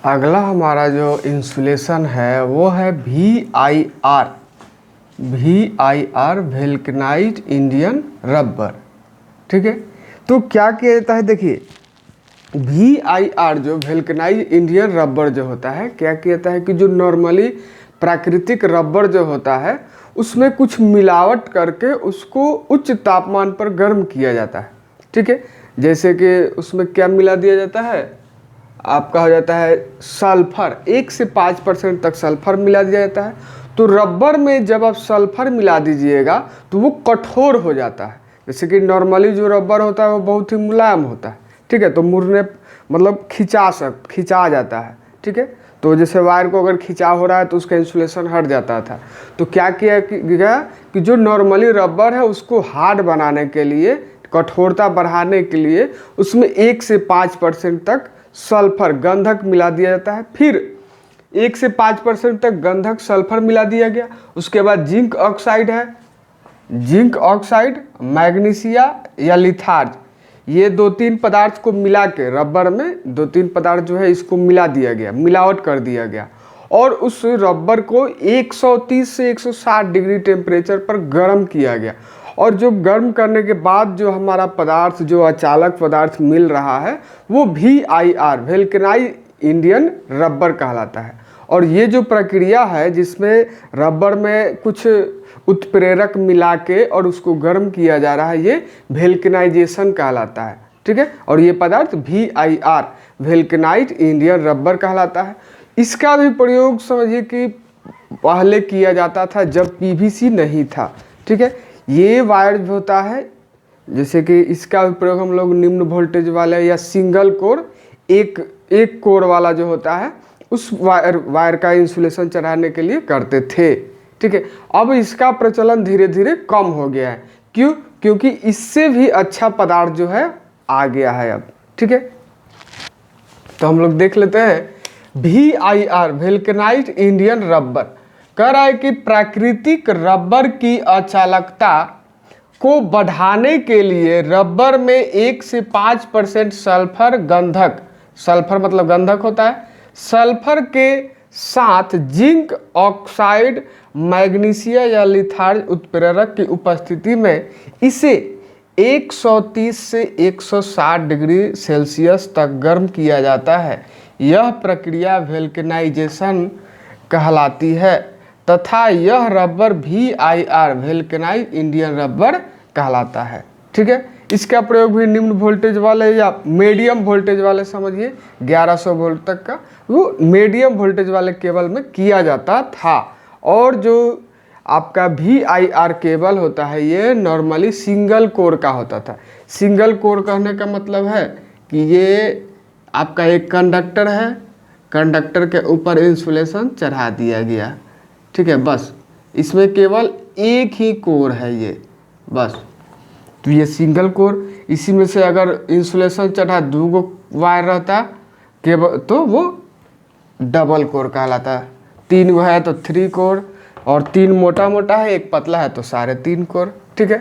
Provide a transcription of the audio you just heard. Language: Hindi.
अगला हमारा जो इंसुलेशन है वो है VIR वल्कनाइज्ड इंडियन रबर। ठीक है, तो क्या किया जाता है, देखिए VIR जो वल्कनाइज्ड इंडियन रबर जो होता है, क्या किया जाता है कि जो नॉर्मली प्राकृतिक रबर जो होता है उसमें कुछ मिलावट करके उसको उच्च तापमान पर गर्म किया जाता है। ठीक है, जैसे कि उसमें क्या मिला दिया जाता है, आपका हो जाता है सल्फर, 1 से 5% तक सल्फर मिला दिया जाता है। तो रबर में जब आप सल्फर मिला दीजिएगा तो वो कठोर हो जाता है। जैसे कि नॉर्मली जो रबर होता है वो बहुत ही मुलायम होता है। ठीक है, तो मुड़ने मतलब खिंचा जाता है। ठीक है, तो जैसे वायर को अगर खिंचाव हो रहा है तो उसका इंसुलेशन हट जाता था। तो क्या किया गया कि जो नॉर्मली रबर है उसको हार्ड बनाने के लिए, कठोरता बढ़ाने के लिए उसमें 1 से 5% तक सल्फर गंधक मिला दिया जाता है। फिर 1 से 5% तक गंधक सल्फर मिला दिया गया। उसके बाद जिंक ऑक्साइड है, जिंक ऑक्साइड, मैग्नीशिया या लिथार्ज, ये 2-3 पदार्थ को मिला के रबर में 2-3 पदार्थ जो है इसको मिला दिया गया, मिलावट कर दिया गया और उस रबर को 130 से 160 डिग्री टेम्परेचर पर गर्म किया गया। और जो गर्म करने के बाद जो हमारा पदार्थ, जो अचालक पदार्थ मिल रहा है वो VIR वल्कनाइज्ड इंडियन रबर कहलाता है। और ये जो प्रक्रिया है जिसमें रबर में कुछ उत्प्रेरक मिला के और उसको गर्म किया जा रहा है, ये वल्कनाइजेशन कहलाता है। ठीक है, और ये पदार्थ VIR वल्कनाइज्ड इंडियन रबर कहलाता है। इसका भी प्रयोग समझिए कि पहले किया जाता था जब PVC नहीं था। ठीक है, ये वायर होता है, जैसे कि इसका भी प्रयोग हम लोग निम्न वोल्टेज वाले या सिंगल कोर एक कोर वाला जो होता है उस वायर का इंसुलेशन चढ़ाने के लिए करते थे। ठीक है, अब इसका प्रचलन धीरे धीरे कम हो गया है। क्यों? क्योंकि इससे भी अच्छा पदार्थ जो है आ गया है अब। ठीक है, तो हम लोग देख लेते हैं VIR वल्कनाइज्ड इंडियन रबर। कह रहा है कि प्राकृतिक रबर की अचालकता को बढ़ाने के लिए रबर में 1 से 5% सल्फर गंधक, सल्फर मतलब गंधक होता है, सल्फर के साथ जिंक ऑक्साइड, मैग्नीशिया या लिथार्ज उत्प्रेरक की उपस्थिति में इसे 130 से 160 डिग्री सेल्सियस तक गर्म किया जाता है। यह प्रक्रिया वल्कनाइजेशन कहलाती है तथा यह rubber VIR vulcanised Indian rubber कहलाता है। ठीक है, इसका प्रयोग भी निम्न वोल्टेज वाले या मीडियम वोल्टेज वाले, समझिए 1100 वोल्ट तक का, वो मीडियम वोल्टेज वाले केबल में किया जाता था। और जो आपका VIR केबल होता है ये नॉर्मली सिंगल कोर का होता था। सिंगल कोर कहने का मतलब है कि ये आपका एक कंडक्टर है, कंडक्टर के ऊपर इंसुलेशन चढ़ा दिया गया। ठीक है, बस इसमें केवल एक ही कोर है ये, बस। तो ये सिंगल कोर, इसी में से अगर इंसुलेशन चढ़ा 2 वायर रहता केबल तो वो डबल कोर कहलाता है। 3 है तो 3 कोर, और 3 मोटा मोटा है, 1 पतला है तो 3.5 कोर। ठीक है।